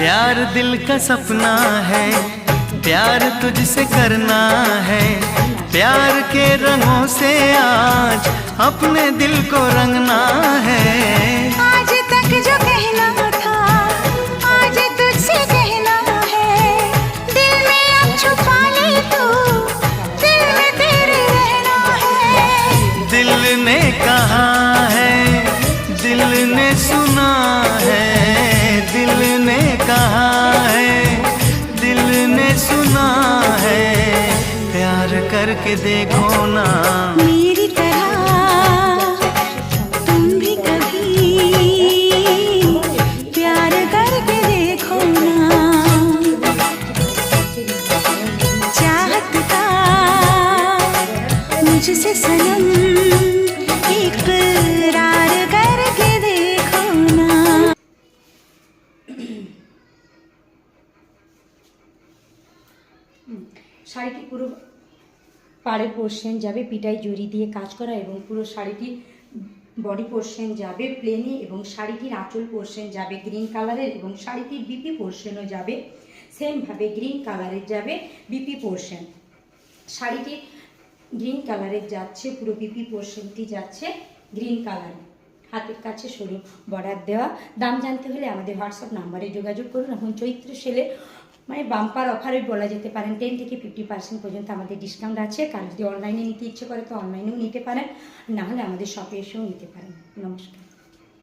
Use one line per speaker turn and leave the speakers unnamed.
प्यार दिल का सपना है, प्यार तुझसे करना है। प्यार के रंगों से आज अपने दिल को रंगना है।
आज तक जो कहना था आज तुझसे कहना है। दिल में अब छुपा ले तू, दिल में तेरे रहना है।
दिल ने कहा है, दिल ने सुना है। दिल ने कहा है, दिल ने सुना है। प्यार करके देखो ना
मेरी तरह तुम भी कभी प्यार करके देखो ना। चाहत का मुझसे सनम इकरार करके देखो ना।
শাড়িটি পুরো পাড়ের পোর্শন যাবে পিটাই জড়ি দিয়ে কাজ করা এবং পুরো শাড়িটির বডি পোর্শন যাবে প্লেনে এবং শাড়িটির আঁচল পোর্শন যাবে গ্রিন কালারের এবং শাড়িটির বিপি পোর্শনও যাবে সেমভাবে গ্রিন কালারের যাবে বিপি পোর্শন। শাড়িটি গ্রিন কালারের যাচ্ছে, পুরো বিপি পোর্শনটি যাচ্ছে গ্রিন কালারে, হাতের কাছে সরু বর্ডার দেওয়া। দাম জানতে হলে আমাদের হোয়াটসঅ্যাপ নাম্বারে যোগাযোগ করুন। এখন চৈত্র সেলে মানে বাম্পার অফারে বলা যেতে পারেন 10 থেকে 50% পর্যন্ত আমাদের ডিসকাউন্ট আছে। কারণ যদি অনলাইনে নিতে ইচ্ছে করে তো অনলাইনেও নিতে পারেন, না হলে আমাদের শপে এসেও নিতে পারেন। নমস্কার।